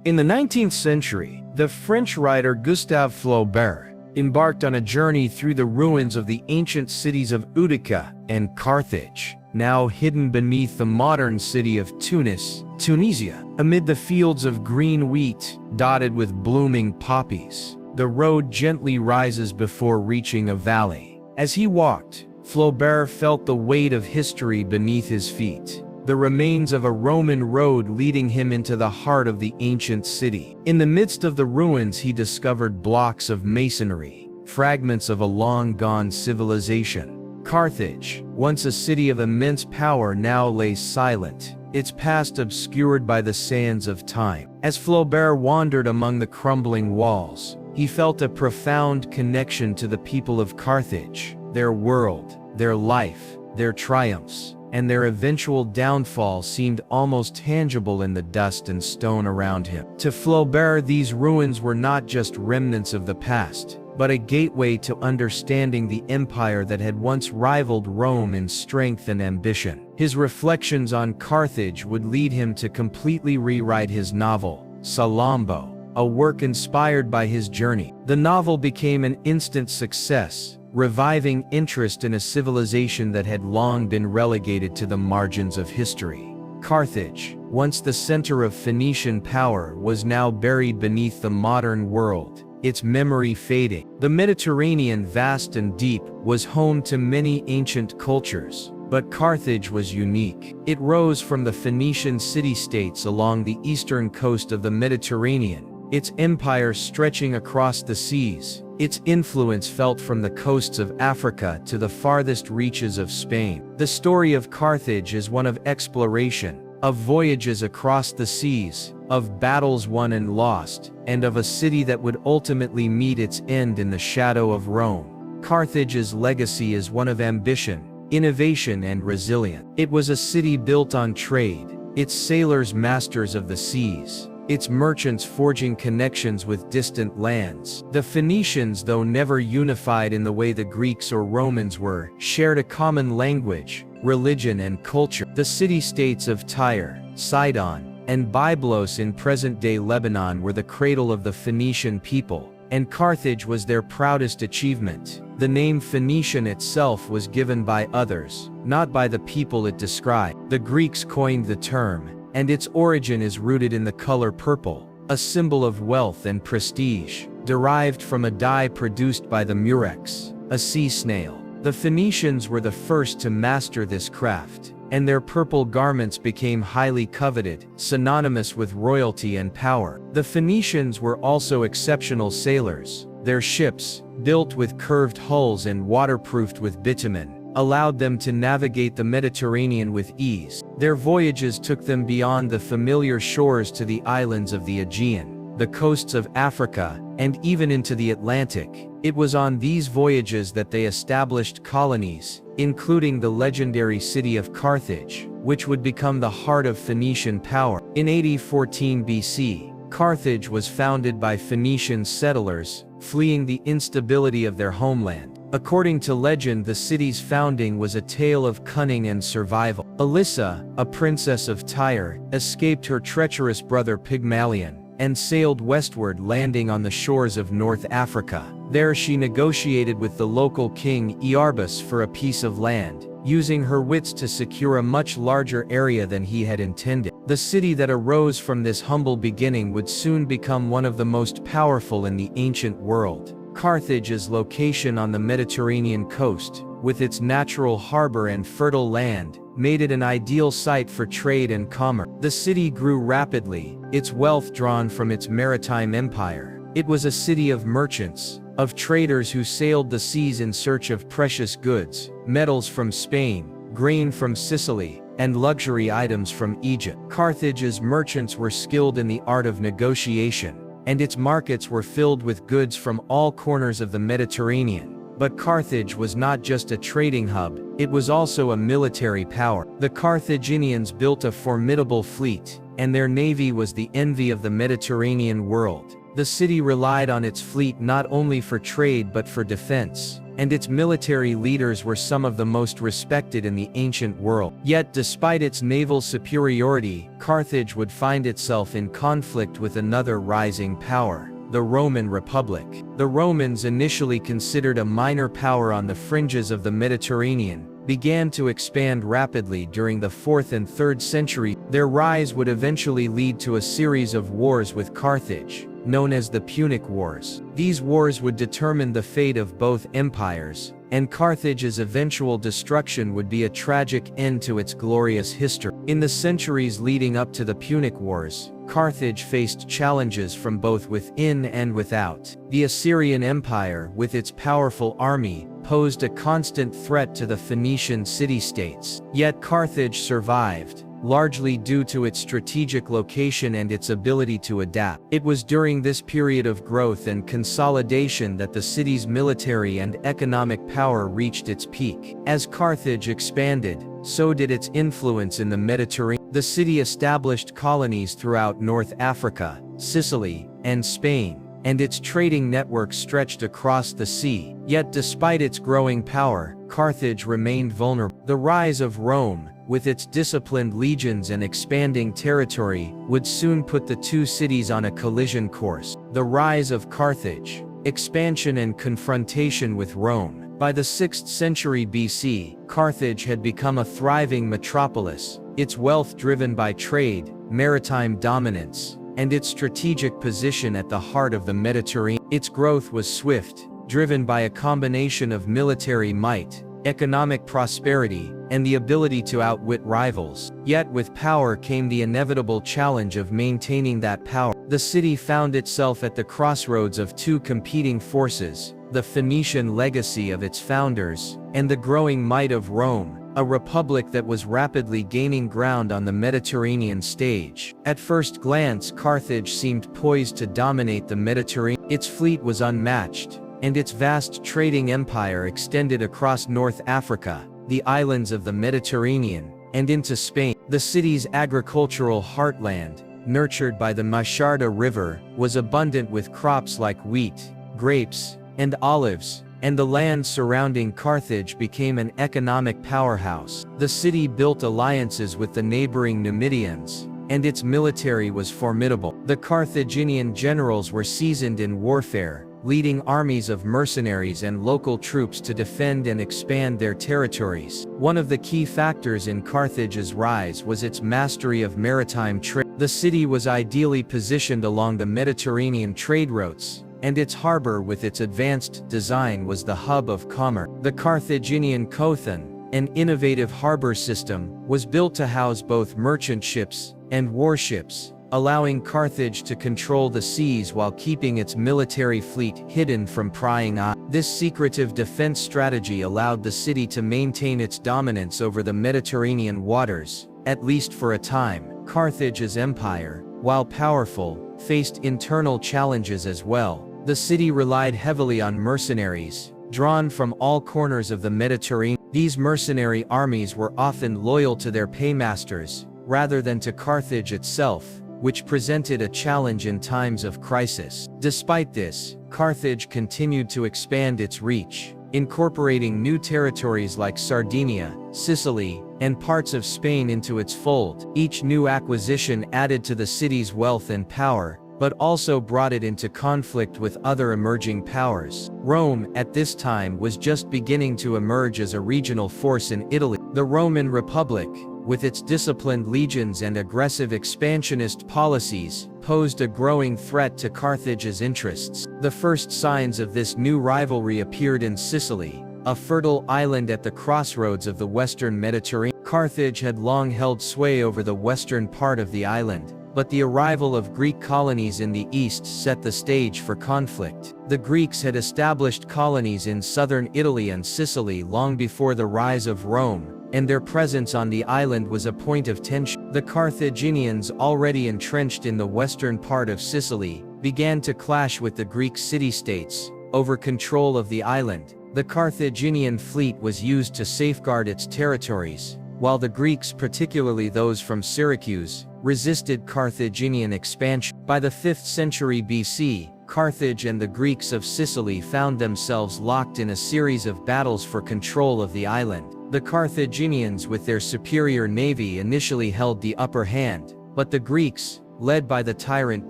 In the 19th century, the French writer Gustave Flaubert embarked on a journey through the ruins of the ancient cities of Utica and Carthage, now hidden beneath the modern city of Tunis, Tunisia. Amid the fields of green wheat, dotted with blooming poppies, the road gently rises before reaching a valley. As he walked, Flaubert felt the weight of history beneath his feet, the remains of a Roman road leading him into the heart of the ancient city. In the midst of the ruins, he discovered blocks of masonry, fragments of a long-gone civilization. Carthage, once a city of immense power, now lay silent, its past obscured by the sands of time. As Flaubert wandered among the crumbling walls, he felt a profound connection to the people of Carthage, their world, their life, their triumphs, and their eventual downfall seemed almost tangible in the dust and stone around him. To Flaubert, these ruins were not just remnants of the past, but a gateway to understanding the empire that had once rivaled Rome in strength and ambition. His reflections on Carthage would lead him to completely rewrite his novel, Salammbô, a work inspired by his journey. The novel became an instant success, reviving interest in a civilization that had long been relegated to the margins of history. Carthage, once the center of Phoenician power, was now buried beneath the modern world, its memory fading. The Mediterranean, vast and deep, was home to many ancient cultures, but Carthage was unique. It rose from the Phoenician city-states along the eastern coast of the Mediterranean, its empire stretching across the seas, its influence felt from the coasts of Africa to the farthest reaches of Spain. The story of Carthage is one of exploration, of voyages across the seas, of battles won and lost, and of a city that would ultimately meet its end in the shadow of Rome. Carthage's legacy is one of ambition, innovation, and resilience. It was a city built on trade, its sailors masters of the seas, its merchants forging connections with distant lands. The Phoenicians, though never unified in the way the Greeks or Romans were, shared a common language, religion, and culture. The city-states of Tyre, Sidon, and Byblos in present-day Lebanon were the cradle of the Phoenician people, and Carthage was their proudest achievement. The name Phoenician itself was given by others, not by the people it described. The Greeks coined the term, and its origin is rooted in the color purple, a symbol of wealth and prestige, derived from a dye produced by the murex, a sea snail. The Phoenicians were the first to master this craft, and their purple garments became highly coveted, synonymous with royalty and power. The Phoenicians were also exceptional sailors. Their ships, built with curved hulls and waterproofed with bitumen, allowed them to navigate the Mediterranean with ease. Their voyages took them beyond the familiar shores to the islands of the Aegean, the coasts of Africa, and even into the Atlantic. It was on these voyages that they established colonies, including the legendary city of Carthage, which would become the heart of Phoenician power. In AD 14 BC, Carthage was founded by Phoenician settlers, fleeing the instability of their homeland. According to legend, the city's founding was a tale of cunning and survival. Alyssa, a princess of Tyre, escaped her treacherous brother Pygmalion, and sailed westward, landing on the shores of North Africa. There she negotiated with the local king Iarbas for a piece of land, using her wits to secure a much larger area than he had intended. The city that arose from this humble beginning would soon become one of the most powerful in the ancient world. Carthage's location on the Mediterranean coast, with its natural harbor and fertile land, made it an ideal site for trade and commerce. The city grew rapidly, its wealth drawn from its maritime empire. It was a city of merchants, of traders who sailed the seas in search of precious goods, metals from Spain, grain from Sicily, and luxury items from Egypt. Carthage's merchants were skilled in the art of negotiation, and its markets were filled with goods from all corners of the Mediterranean. But Carthage was not just a trading hub, it was also a military power. The Carthaginians built a formidable fleet, and their navy was the envy of the Mediterranean world. The city relied on its fleet not only for trade but for defense, and its military leaders were some of the most respected in the ancient world. Yet despite its naval superiority, Carthage would find itself in conflict with another rising power, the Roman Republic. The Romans, initially considered a minor power on the fringes of the Mediterranean, began to expand rapidly during the 4th and 3rd century. Their rise would eventually lead to a series of wars with Carthage, known as the Punic Wars. These wars would determine the fate of both empires, and Carthage's eventual destruction would be a tragic end to its glorious history. In the centuries leading up to the Punic Wars, Carthage faced challenges from both within and without. The Assyrian Empire, with its powerful army, posed a constant threat to the Phoenician city-states. Yet Carthage survived, largely due to its strategic location and its ability to adapt. It was during this period of growth and consolidation that the city's military and economic power reached its peak. As Carthage expanded, so did its influence in the Mediterranean. The city established colonies throughout North Africa, Sicily, and Spain, and its trading network stretched across the sea. Yet despite its growing power, Carthage remained vulnerable. The rise of Rome, with its disciplined legions and expanding territory, would soon put the two cities on a collision course. The rise of Carthage, expansion and confrontation with Rome. By the 6th century BC, Carthage had become a thriving metropolis, its wealth driven by trade, maritime dominance, and its strategic position at the heart of the Mediterranean. Its growth was swift, driven by a combination of military might, economic prosperity, and the ability to outwit rivals. Yet with power came the inevitable challenge of maintaining that power. The city found itself at the crossroads of two competing forces: the Phoenician legacy of its founders, and the growing might of Rome, a republic that was rapidly gaining ground on the Mediterranean stage. At first glance, Carthage seemed poised to dominate the Mediterranean. Its fleet was unmatched, and its vast trading empire extended across North Africa, the islands of the Mediterranean, and into Spain. The city's agricultural heartland, nurtured by the Masharda River, was abundant with crops like wheat, grapes, and olives, and the land surrounding Carthage became an economic powerhouse. The city built alliances with the neighboring Numidians, and its military was formidable. The Carthaginian generals were seasoned in warfare, leading armies of mercenaries and local troops to defend and expand their territories. One of the key factors in Carthage's rise was its mastery of maritime trade. The city was ideally positioned along the Mediterranean trade routes, and its harbor with its advanced design was the hub of commerce. The Carthaginian Cothon, an innovative harbor system, was built to house both merchant ships and warships, allowing Carthage to control the seas while keeping its military fleet hidden from prying eyes. This secretive defense strategy allowed the city to maintain its dominance over the Mediterranean waters, at least for a time. Carthage's empire, while powerful, faced internal challenges as well. The city relied heavily on mercenaries, drawn from all corners of the Mediterranean. These mercenary armies were often loyal to their paymasters, rather than to Carthage itself, which presented a challenge in times of crisis. Despite this, Carthage continued to expand its reach, incorporating new territories like Sardinia, Sicily, and parts of Spain into its fold. Each new acquisition added to the city's wealth and power, but also brought it into conflict with other emerging powers. Rome, at this time, was just beginning to emerge as a regional force in Italy. The Roman Republic, with its disciplined legions and aggressive expansionist policies, posed a growing threat to Carthage's interests. The first signs of this new rivalry appeared in Sicily, a fertile island at the crossroads of the western Mediterranean. Carthage had long held sway over the western part of the island, but the arrival of Greek colonies in the east set the stage for conflict. The Greeks had established colonies in southern Italy and Sicily long before the rise of Rome, and their presence on the island was a point of tension. The Carthaginians, already entrenched in the western part of Sicily, began to clash with the Greek city-states over control of the island. The Carthaginian fleet was used to safeguard its territories, while the Greeks, particularly those from Syracuse, resisted Carthaginian expansion. By the 5th century BC, Carthage and the Greeks of Sicily found themselves locked in a series of battles for control of the island. The Carthaginians with their superior navy initially held the upper hand, but the Greeks, led by the tyrant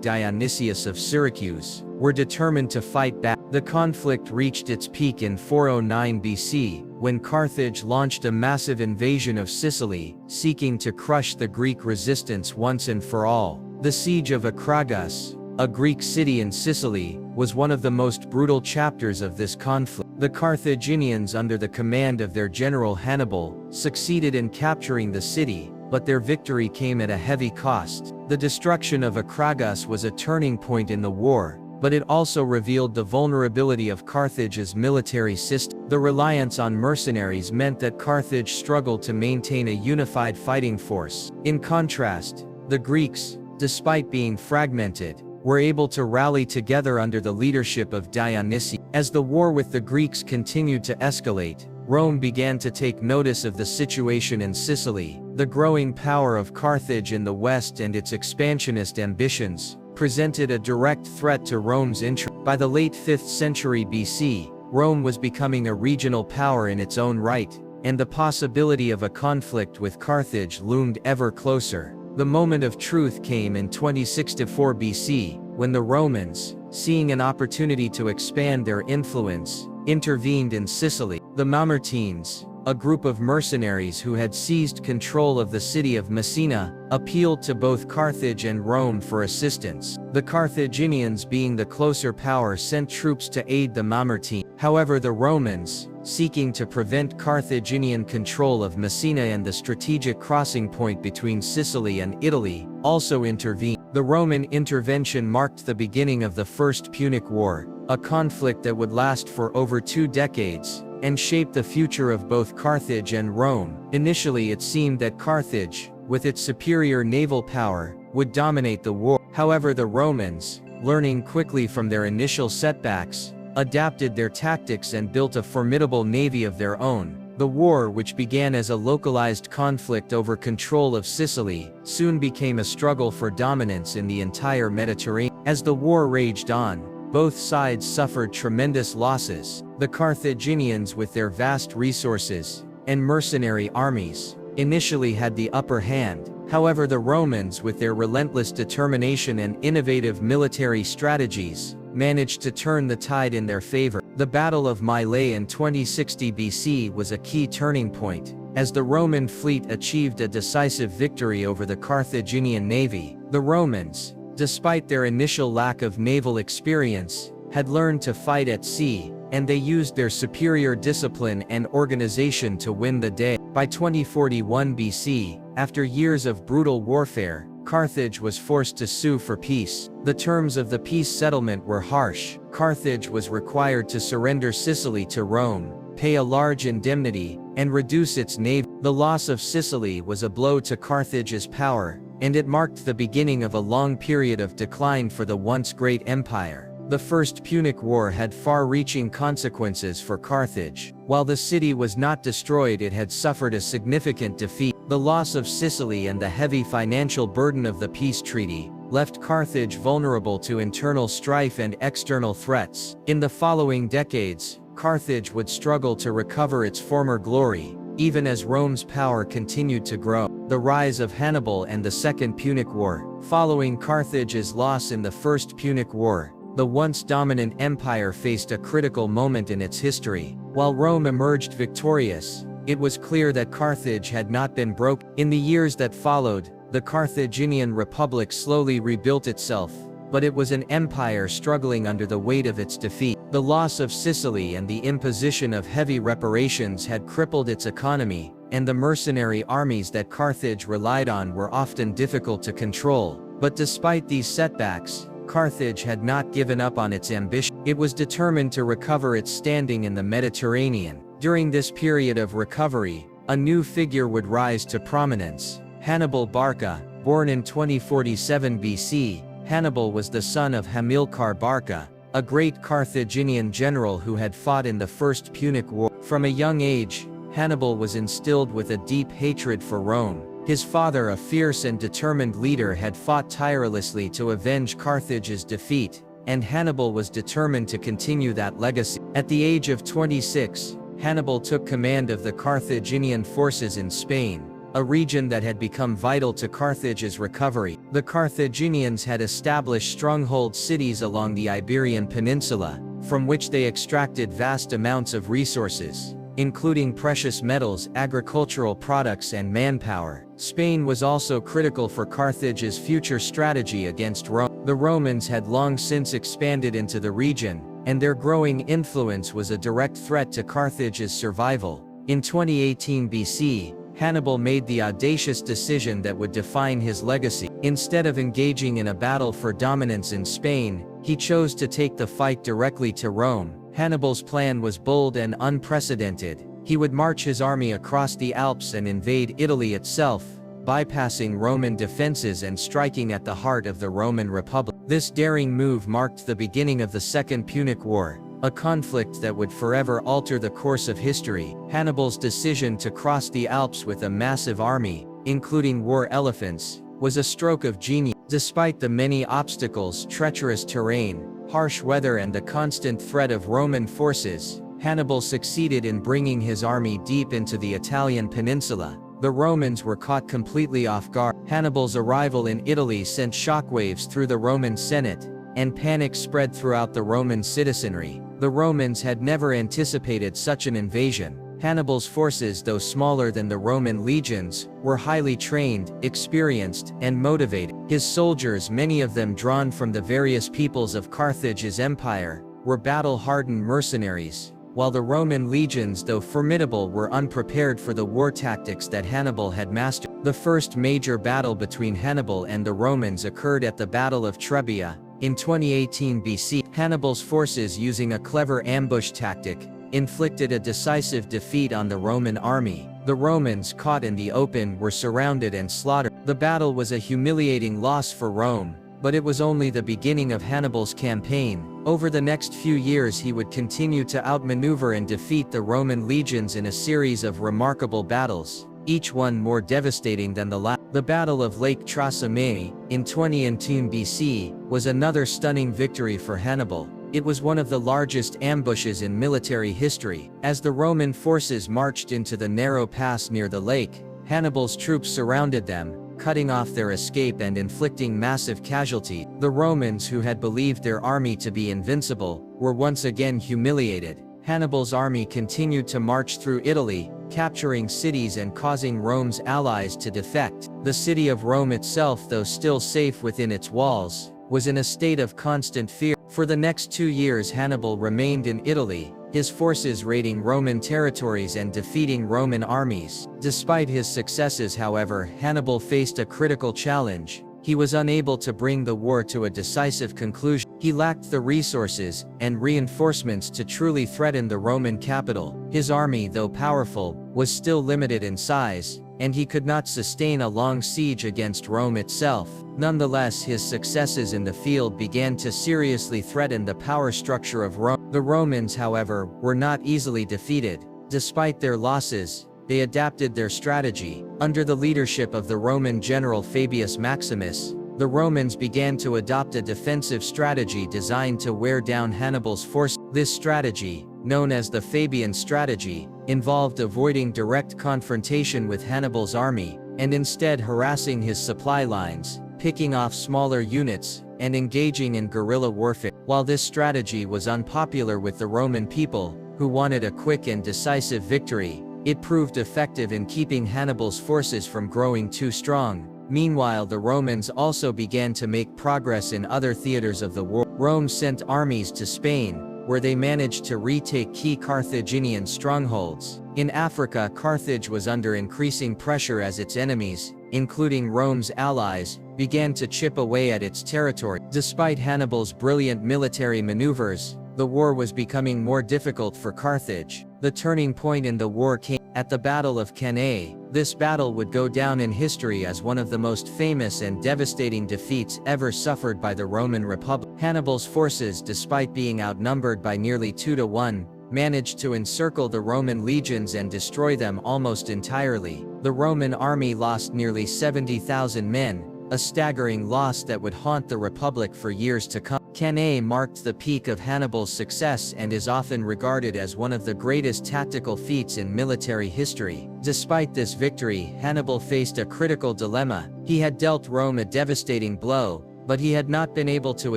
Dionysius of Syracuse, were determined to fight back. The conflict reached its peak in 409 BC, when Carthage launched a massive invasion of Sicily, seeking to crush the Greek resistance once and for all. The siege of Acragas, a Greek city in Sicily, was one of the most brutal chapters of this conflict. The Carthaginians, under the command of their general Hannibal, succeeded in capturing the city, but their victory came at a heavy cost. The destruction of Acragas was a turning point in the war, but it also revealed the vulnerability of Carthage's military system. The reliance on mercenaries meant that Carthage struggled to maintain a unified fighting force. In contrast, the Greeks, despite being fragmented, were able to rally together under the leadership of Dionysius. As the war with the Greeks continued to escalate, Rome began to take notice of the situation in Sicily. The growing power of Carthage in the west and its expansionist ambitions presented a direct threat to Rome's interest. By the late 5th century BC, Rome was becoming a regional power in its own right, and the possibility of a conflict with Carthage loomed ever closer. The moment of truth came in 2064 BC, when the Romans, seeing an opportunity to expand their influence, intervened in Sicily. The Mamertines, a group of mercenaries who had seized control of the city of Messina, appealed to both Carthage and Rome for assistance. The Carthaginians, being the closer power, sent troops to aid the Mamertines. However, the Romans, seeking to prevent Carthaginian control of Messina and the strategic crossing point between Sicily and Italy, also intervened. The Roman intervention marked the beginning of the First Punic War, a conflict that would last for over 2 decades, and shape the future of both Carthage and Rome. Initially, it seemed that Carthage, with its superior naval power, would dominate the war. However, the Romans, learning quickly from their initial setbacks, adapted their tactics and built a formidable navy of their own. The war, which began as a localized conflict over control of Sicily, soon became a struggle for dominance in the entire Mediterranean. As the war raged on, both sides suffered tremendous losses. The Carthaginians, with their vast resources and mercenary armies, initially had the upper hand. However, the Romans, with their relentless determination and innovative military strategies, managed to turn the tide in their favor. The Battle of Mylae in 2060 BC was a key turning point, as the Roman fleet achieved a decisive victory over the Carthaginian navy. The Romans, despite their initial lack of naval experience, had learned to fight at sea, and they used their superior discipline and organization to win the day. By 2041 BC, after years of brutal warfare, Carthage was forced to sue for peace. The terms of the peace settlement were harsh. Carthage was required to surrender Sicily to Rome, pay a large indemnity, and reduce its navy. The loss of Sicily was a blow to Carthage's power, and it marked the beginning of a long period of decline for the once great empire. The First Punic War had far-reaching consequences for Carthage. While the city was not destroyed, it had suffered a significant defeat. The loss of Sicily and the heavy financial burden of the peace treaty left Carthage vulnerable to internal strife and external threats. In the following decades, Carthage would struggle to recover its former glory, even as Rome's power continued to grow. The rise of Hannibal and the Second Punic War. Following Carthage's loss in the First Punic War, the once dominant empire faced a critical moment in its history. While Rome emerged victorious, it was clear that Carthage had not been broken. In the years that followed, the Carthaginian Republic slowly rebuilt itself, but it was an empire struggling under the weight of its defeat. The loss of Sicily and the imposition of heavy reparations had crippled its economy, and the mercenary armies that Carthage relied on were often difficult to control. But despite these setbacks, Carthage had not given up on its ambition. It was determined to recover its standing in the Mediterranean. During this period of recovery, a new figure would rise to prominence: Hannibal Barca. Born in 2047 BC, Hannibal was the son of Hamilcar Barca, a great Carthaginian general who had fought in the First Punic War. From a young age, Hannibal was instilled with a deep hatred for Rome. His father, a fierce and determined leader, had fought tirelessly to avenge Carthage's defeat, and Hannibal was determined to continue that legacy. At the age of 26, Hannibal took command of the Carthaginian forces in Spain, a region that had become vital to Carthage's recovery. The Carthaginians had established stronghold cities along the Iberian Peninsula, from which they extracted vast amounts of resources, including precious metals, agricultural products, and manpower. Spain was also critical for Carthage's future strategy against Rome. The Romans had long since expanded into the region, and their growing influence was a direct threat to Carthage's survival. In 2018 BC, Hannibal made the audacious decision that would define his legacy. Instead of engaging in a battle for dominance in Spain, he chose to take the fight directly to Rome. Hannibal's plan was bold and unprecedented. He would march his army across the Alps and invade Italy itself, bypassing Roman defenses and striking at the heart of the Roman Republic. This daring move marked the beginning of the Second Punic War, a conflict that would forever alter the course of history. Hannibal's decision to cross the Alps with a massive army, including war elephants, was a stroke of genius. Despite the many obstacles, treacherous terrain, harsh weather, and the constant threat of Roman forces, Hannibal succeeded in bringing his army deep into the Italian peninsula. The Romans were caught completely off guard. Hannibal's arrival in Italy sent shockwaves through the Roman Senate, and panic spread throughout the Roman citizenry. The Romans had never anticipated such an invasion. Hannibal's forces, though smaller than the Roman legions, were highly trained, experienced, and motivated. His soldiers, many of them drawn from the various peoples of Carthage's empire, were battle-hardened mercenaries, while the Roman legions, though formidable, were unprepared for the war tactics that Hannibal had mastered. The first major battle between Hannibal and the Romans occurred at the Battle of Trebia in 2018 BC. Hannibal's forces, using a clever ambush tactic, inflicted a decisive defeat on the Roman army. The Romans, caught in the open, were surrounded and slaughtered. The battle was a humiliating loss for Rome, but it was only the beginning of Hannibal's campaign. Over the next few years he would continue to outmaneuver and defeat the Roman legions in a series of remarkable battles, each one more devastating than the last. The Battle of Lake Trasimene, in 2018 BC, was another stunning victory for Hannibal. It was one of the largest ambushes in military history. As the Roman forces marched into the narrow pass near the lake, Hannibal's troops surrounded them, cutting off their escape and inflicting massive casualties. The Romans, who had believed their army to be invincible, were once again humiliated. Hannibal's army continued to march through Italy, capturing cities and causing Rome's allies to defect. The city of Rome itself, though still safe within its walls, was in a state of constant fear. For the next 2 years Hannibal remained in Italy, his forces raiding Roman territories and defeating Roman armies. Despite his successes, however, Hannibal faced a critical challenge. He was unable to bring the war to a decisive conclusion. He lacked the resources and reinforcements to truly threaten the Roman capital. His army, though powerful, was still limited in size, and he could not sustain a long siege against Rome itself. Nonetheless, his successes in the field began to seriously threaten the power structure of Rome. The Romans, however, were not easily defeated. Despite their losses, they adapted their strategy. Under the leadership of the Roman general Fabius Maximus, the Romans began to adopt a defensive strategy designed to wear down Hannibal's force. This strategy, known as the Fabian strategy, involved avoiding direct confrontation with Hannibal's army, and instead harassing his supply lines, picking off smaller units, and engaging in guerrilla warfare. While this strategy was unpopular with the Roman people, who wanted a quick and decisive victory, it proved effective in keeping Hannibal's forces from growing too strong. Meanwhile, the Romans also began to make progress in other theaters of the war. Rome sent armies to Spain, where they managed to retake key Carthaginian strongholds. In Africa, Carthage was under increasing pressure as its enemies, including Rome's allies, began to chip away at its territory. Despite Hannibal's brilliant military maneuvers, the war was becoming more difficult for Carthage. The turning point in the war came at the Battle of Cannae. This battle would go down in history as one of the most famous and devastating defeats ever suffered by the Roman Republic. Hannibal's forces, despite being outnumbered by nearly 2 to 1, managed to encircle the Roman legions and destroy them almost entirely. The Roman army lost nearly 70,000 men, a staggering loss that would haunt the Republic for years to come. Cannae marked the peak of Hannibal's success and is often regarded as one of the greatest tactical feats in military history. Despite this victory, Hannibal faced a critical dilemma. He had dealt Rome a devastating blow, but he had not been able to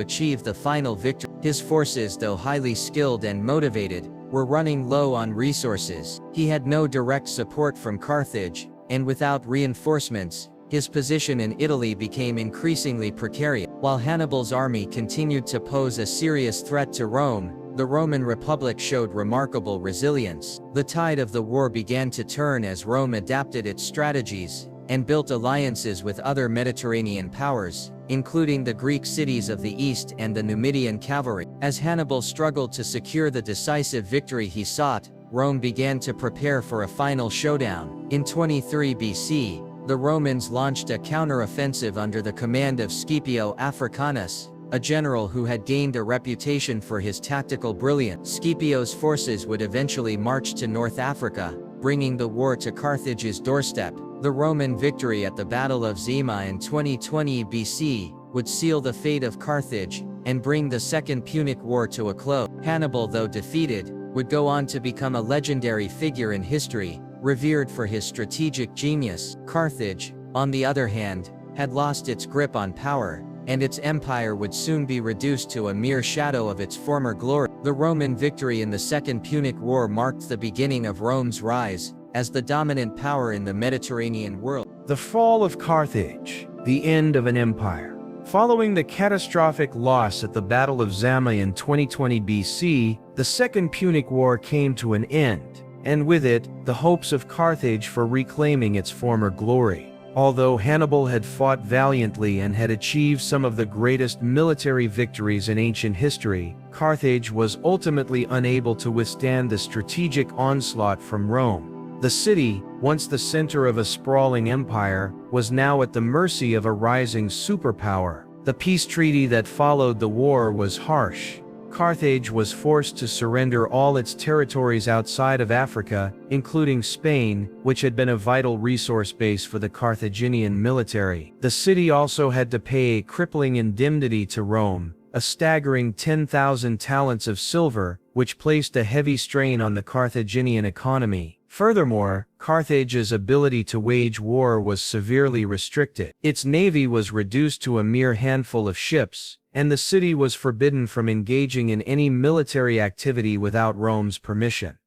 achieve the final victory. His forces, though highly skilled and motivated, were running low on resources. He had no direct support from Carthage, and without reinforcements, his position in Italy became increasingly precarious. While Hannibal's army continued to pose a serious threat to Rome, the Roman Republic showed remarkable resilience. The tide of the war began to turn as Rome adapted its strategies and built alliances with other Mediterranean powers, including the Greek cities of the east and the Numidian cavalry. As Hannibal struggled to secure the decisive victory he sought, Rome began to prepare for a final showdown. In 23 BC, the Romans launched a counter-offensive under the command of Scipio Africanus, a general who had gained a reputation for his tactical brilliance. Scipio's forces would eventually march to North Africa, bringing the war to Carthage's doorstep. The Roman victory at the Battle of Zama in 2020 BC would seal the fate of Carthage and bring the Second Punic War to a close. Hannibal, though defeated, would go on to become a legendary figure in history, revered for his strategic genius. Carthage, on the other hand, had lost its grip on power, and its empire would soon be reduced to a mere shadow of its former glory. The Roman victory in the Second Punic War marked the beginning of Rome's rise as the dominant power in the Mediterranean world. The fall of Carthage, the end of an empire. Following the catastrophic loss at the Battle of Zama in 2020 BC, the Second Punic War came to an end, and with it, the hopes of Carthage for reclaiming its former glory. Although Hannibal had fought valiantly and had achieved some of the greatest military victories in ancient history, Carthage was ultimately unable to withstand the strategic onslaught from Rome. The city, once the center of a sprawling empire, was now at the mercy of a rising superpower. The peace treaty that followed the war was harsh. Carthage was forced to surrender all its territories outside of Africa, including Spain, which had been a vital resource base for the Carthaginian military. The city also had to pay a crippling indemnity to Rome, a staggering 10,000 talents of silver, which placed a heavy strain on the Carthaginian economy. Furthermore, Carthage's ability to wage war was severely restricted. Its navy was reduced to a mere handful of ships, and the city was forbidden from engaging in any military activity without Rome's permission.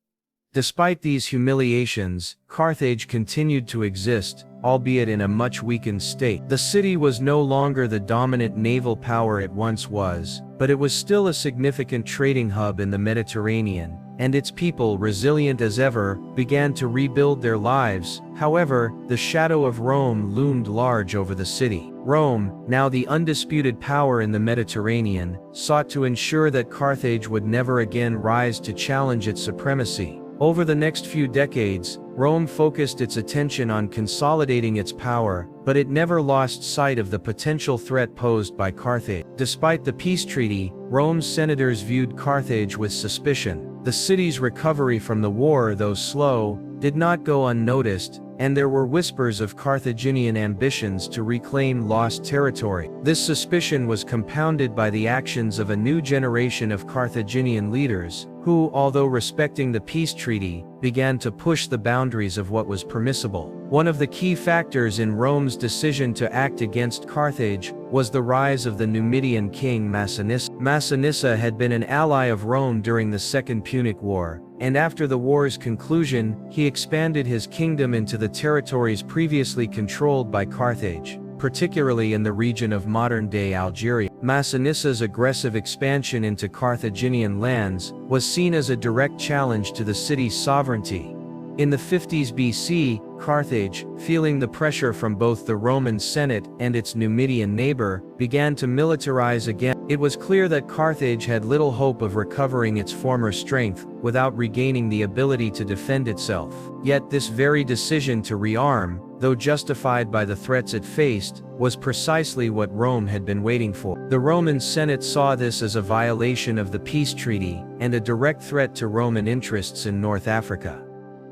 Despite these humiliations, Carthage continued to exist, albeit in a much weakened state. The city was no longer the dominant naval power it once was, but it was still a significant trading hub in the Mediterranean, and its people, resilient as ever, began to rebuild their lives. However, the shadow of Rome loomed large over the city. Rome, now the undisputed power in the Mediterranean, sought to ensure that Carthage would never again rise to challenge its supremacy. Over the next few decades, Rome focused its attention on consolidating its power, but it never lost sight of the potential threat posed by Carthage. Despite the peace treaty, Rome's senators viewed Carthage with suspicion. The city's recovery from the war, though slow, did not go unnoticed, and there were whispers of Carthaginian ambitions to reclaim lost territory. This suspicion was compounded by the actions of a new generation of Carthaginian leaders, who, although respecting the peace treaty, began to push the boundaries of what was permissible. One of the key factors in Rome's decision to act against Carthage was the rise of the Numidian king Massinissa. Massinissa had been an ally of Rome during the Second Punic War, and after the war's conclusion, he expanded his kingdom into the territories previously controlled by Carthage, particularly in the region of modern-day Algeria. Massinissa's aggressive expansion into Carthaginian lands was seen as a direct challenge to the city's sovereignty. In the 50s BC, Carthage, feeling the pressure from both the Roman Senate and its Numidian neighbor, began to militarize again. It was clear that Carthage had little hope of recovering its former strength without regaining the ability to defend itself. Yet this very decision to rearm, though justified by the threats it faced, was precisely what Rome had been waiting for. The Roman Senate saw this as a violation of the peace treaty and a direct threat to Roman interests in North Africa.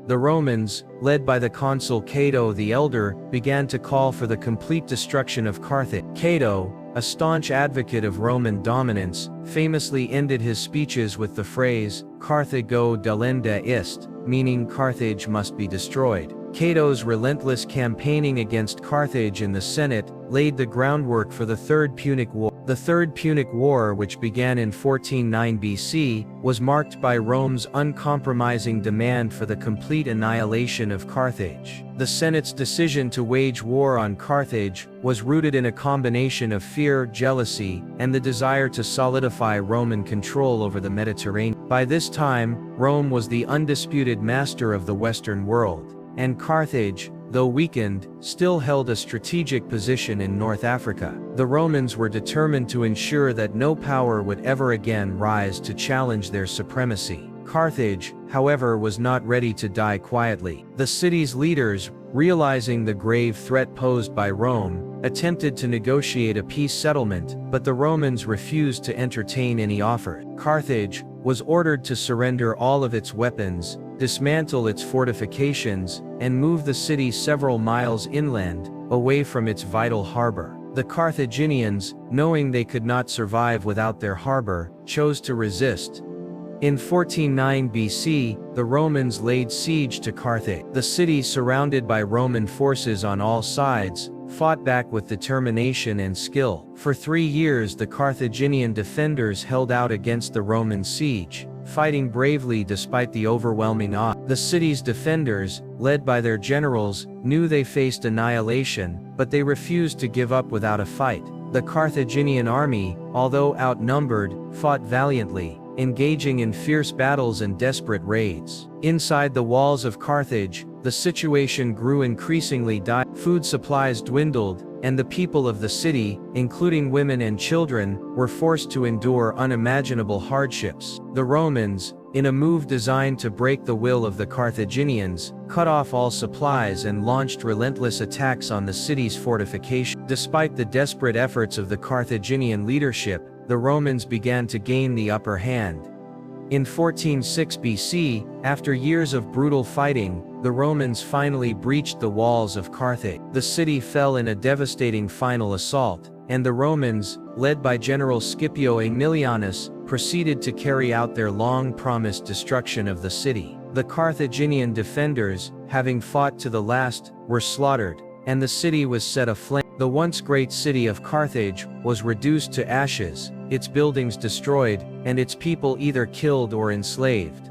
The Romans, led by the consul Cato the Elder, began to call for the complete destruction of Carthage. Cato, a staunch advocate of Roman dominance, famously ended his speeches with the phrase, "Carthago delenda est," meaning Carthage must be destroyed. Cato's relentless campaigning against Carthage in the Senate laid the groundwork for the Third Punic War. The Third Punic War, which began in 1409 BC, was marked by Rome's uncompromising demand for the complete annihilation of Carthage. The Senate's decision to wage war on Carthage was rooted in a combination of fear, jealousy, and the desire to solidify Roman control over the Mediterranean. By this time, Rome was the undisputed master of the Western world, and Carthage, though weakened, still held a strategic position in North Africa. The Romans were determined to ensure that no power would ever again rise to challenge their supremacy. Carthage, however, was not ready to die quietly. The city's leaders, realizing the grave threat posed by Rome, attempted to negotiate a peace settlement, but the Romans refused to entertain any offer. Carthage was ordered to surrender all of its weapons, dismantle its fortifications, and move the city several miles inland, away from its vital harbor. The Carthaginians, knowing they could not survive without their harbor, chose to resist. In 1409 BC, the Romans laid siege to Carthage. The city, surrounded by Roman forces on all sides, fought back with determination and skill. For 3 years the Carthaginian defenders held out against the Roman siege, fighting bravely despite the overwhelming odds. The city's defenders, led by their generals, knew they faced annihilation, but they refused to give up without a fight. The Carthaginian army, although outnumbered, fought valiantly, engaging in fierce battles and desperate raids. Inside the walls of Carthage, the situation grew increasingly dire. Food supplies dwindled, and the people of the city, including women and children, were forced to endure unimaginable hardships. The Romans, in a move designed to break the will of the Carthaginians, cut off all supplies and launched relentless attacks on the city's fortifications. Despite the desperate efforts of the Carthaginian leadership, the Romans began to gain the upper hand. In 1406 BC, after years of brutal fighting, the Romans finally breached the walls of Carthage. The city fell in a devastating final assault, and the Romans, led by General Scipio Aemilianus, proceeded to carry out their long-promised destruction of the city. The Carthaginian defenders, having fought to the last, were slaughtered, and the city was set aflame. The once great city of Carthage was reduced to ashes, its buildings destroyed, and its people either killed or enslaved.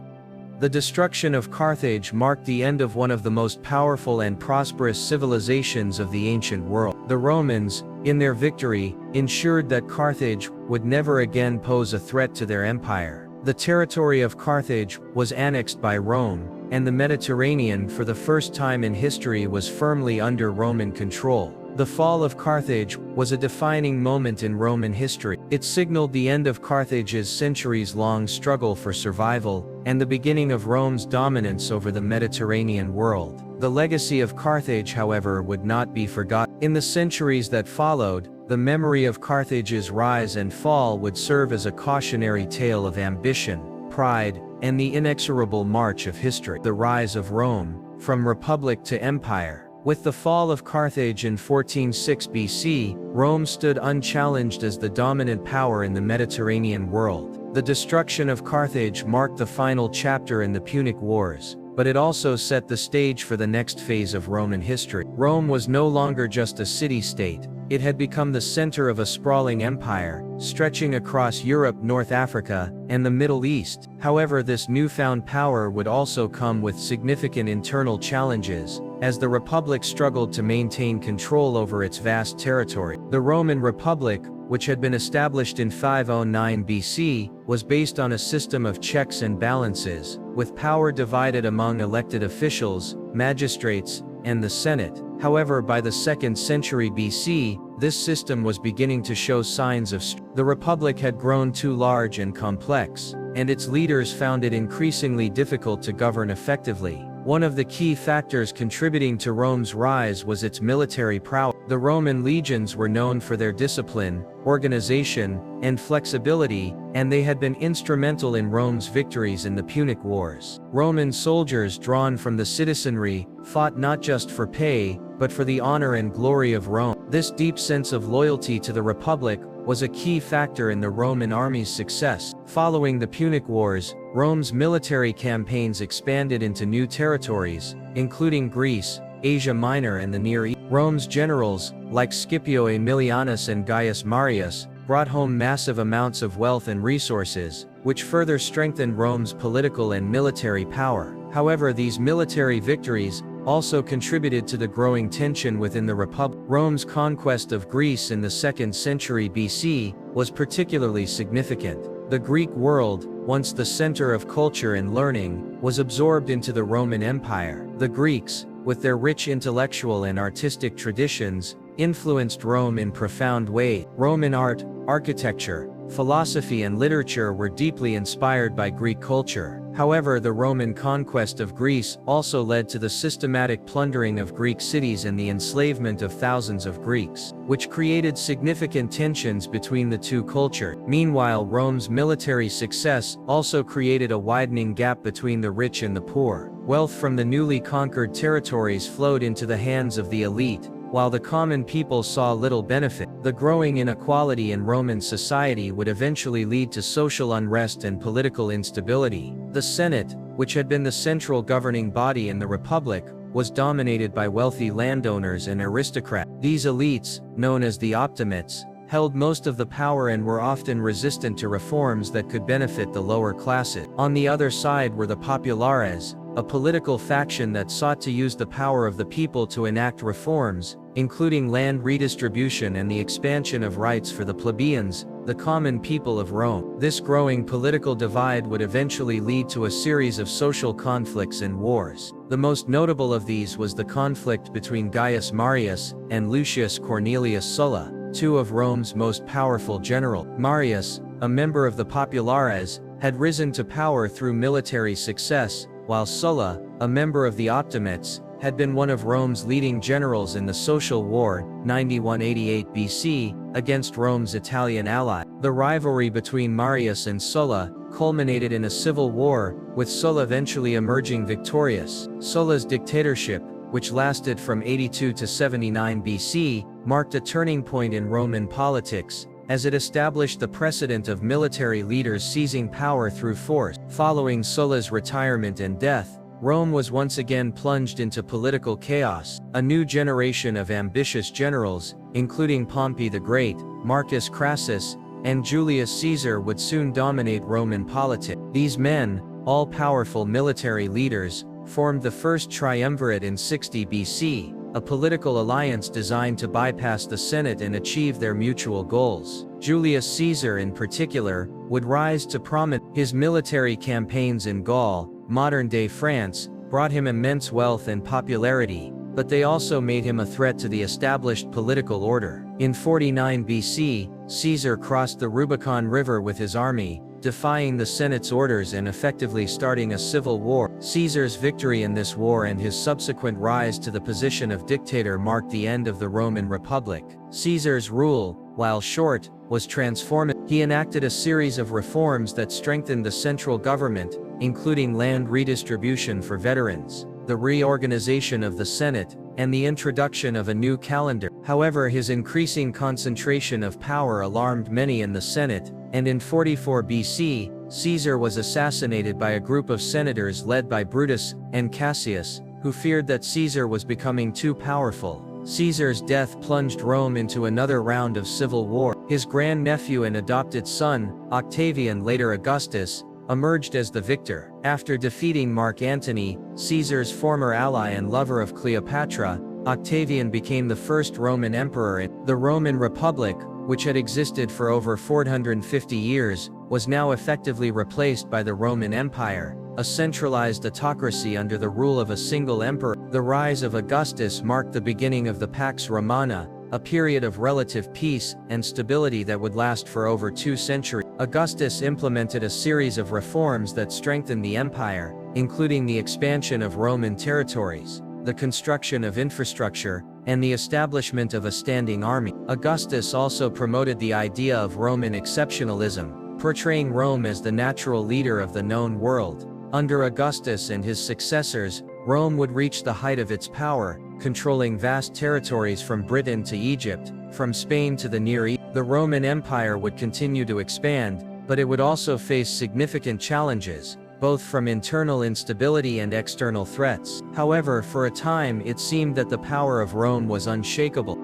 The destruction of Carthage marked the end of one of the most powerful and prosperous civilizations of the ancient world. The Romans, in their victory, ensured that Carthage would never again pose a threat to their empire. The territory of Carthage was annexed by Rome, and the Mediterranean for the first time in history was firmly under Roman control. The fall of Carthage was a defining moment in Roman history. It signaled the end of Carthage's centuries-long struggle for survival, and the beginning of Rome's dominance over the Mediterranean world. The legacy of Carthage, however, would not be forgotten. In the centuries that followed, the memory of Carthage's rise and fall would serve as a cautionary tale of ambition, pride, and the inexorable march of history. The rise of Rome, from republic to empire. With the fall of Carthage in 1406 BC, Rome stood unchallenged as the dominant power in the Mediterranean world. The destruction of Carthage marked the final chapter in the Punic Wars, but it also set the stage for the next phase of Roman history. Rome was no longer just a city-state. It had become the center of a sprawling empire, stretching across Europe, North Africa, and the Middle East. However, this newfound power would also come with significant internal challenges, as the Republic struggled to maintain control over its vast territory. The Roman Republic, which had been established in 509 BC, was based on a system of checks and balances, with power divided among elected officials, magistrates, and the Senate. However, by the 2nd century BC, this system was beginning to show signs of the Republic had grown too large and complex, and its leaders found it increasingly difficult to govern effectively. One of the key factors contributing to Rome's rise was its military prowess. The Roman legions were known for their discipline, organization, and flexibility, and they had been instrumental in Rome's victories in the Punic Wars. Roman soldiers drawn from the citizenry fought not just for pay, but for the honor and glory of Rome. This deep sense of loyalty to the Republic was a key factor in the Roman army's success. Following the Punic Wars, Rome's military campaigns expanded into new territories, including Greece, Asia Minor and the Near East. Rome's generals, like Scipio Aemilianus and Gaius Marius, brought home massive amounts of wealth and resources, which further strengthened Rome's political and military power. However, these military victories also contributed to the growing tension within the Republic. Rome's conquest of Greece in the 2nd century BC was particularly significant. The Greek world, once the center of culture and learning, was absorbed into the Roman Empire. The Greeks, with their rich intellectual and artistic traditions, influenced Rome in profound ways. Roman art, architecture, philosophy and literature were deeply inspired by Greek culture. However, the Roman conquest of Greece also led to the systematic plundering of Greek cities and the enslavement of thousands of Greeks, which created significant tensions between the two cultures. Meanwhile, Rome's military success also created a widening gap between the rich and the poor. Wealth from the newly conquered territories flowed into the hands of the elite, while the common people saw little benefit. The growing inequality in Roman society would eventually lead to social unrest and political instability. The Senate, which had been the central governing body in the Republic, was dominated by wealthy landowners and aristocrats. These elites, known as the optimates, held most of the power and were often resistant to reforms that could benefit the lower classes. On the other side were the populares, a political faction that sought to use the power of the people to enact reforms, including land redistribution and the expansion of rights for the plebeians, the common people of Rome. This growing political divide would eventually lead to a series of social conflicts and wars. The most notable of these was the conflict between Gaius Marius and Lucius Cornelius Sulla, two of Rome's most powerful generals. Marius, a member of the populares, had risen to power through military success, while Sulla, a member of the Optimates, had been one of Rome's leading generals in the Social War, 91-88 BC, against Rome's Italian ally. The rivalry between Marius and Sulla culminated in a civil war, with Sulla eventually emerging victorious. Sulla's dictatorship, which lasted from 82 to 79 BC, marked a turning point in Roman politics, as it established the precedent of military leaders seizing power through force. Following Sulla's retirement and death, Rome was once again plunged into political chaos. A new generation of ambitious generals, including Pompey the Great, Marcus Crassus, and Julius Caesar, would soon dominate Roman politics. These men, all powerful military leaders, formed the first triumvirate in 60 BC, a political alliance designed to bypass the Senate and achieve their mutual goals. Julius Caesar in particular would rise to prominence. His military campaigns in Gaul, modern-day France, brought him immense wealth and popularity, but they also made him a threat to the established political order. In 49 BC, Caesar crossed the Rubicon River with his army, defying the Senate's orders and effectively starting a civil war. Caesar's victory in this war and his subsequent rise to the position of dictator marked the end of the Roman Republic. Caesar's rule, while short, was transformative. He enacted a series of reforms that strengthened the central government, including land redistribution for veterans, the reorganization of the Senate, and the introduction of a new calendar. However, his increasing concentration of power alarmed many in the Senate, and in 44 BC, Caesar was assassinated by a group of senators led by Brutus and Cassius, who feared that Caesar was becoming too powerful. Caesar's death plunged Rome into another round of civil war. His grandnephew and adopted son, Octavian, later Augustus, emerged as the victor. After defeating Mark Antony, Caesar's former ally and lover of Cleopatra, Octavian became the first Roman emperor. In the Roman Republic, which had existed for over 450 years, was now effectively replaced by the Roman Empire, a centralized autocracy under the rule of a single emperor. The rise of Augustus marked the beginning of the Pax Romana, a period of relative peace and stability that would last for over 2 centuries. Augustus implemented a series of reforms that strengthened the empire, including the expansion of Roman territories, the construction of infrastructure, and the establishment of a standing army. Augustus also promoted the idea of Roman exceptionalism, portraying Rome as the natural leader of the known world. Under Augustus and his successors, Rome would reach the height of its power, controlling vast territories from Britain to Egypt, from Spain to the Near East. The Roman Empire would continue to expand, but it would also face significant challenges, both from internal instability and external threats. However, for a time it seemed that the power of Rome was unshakable.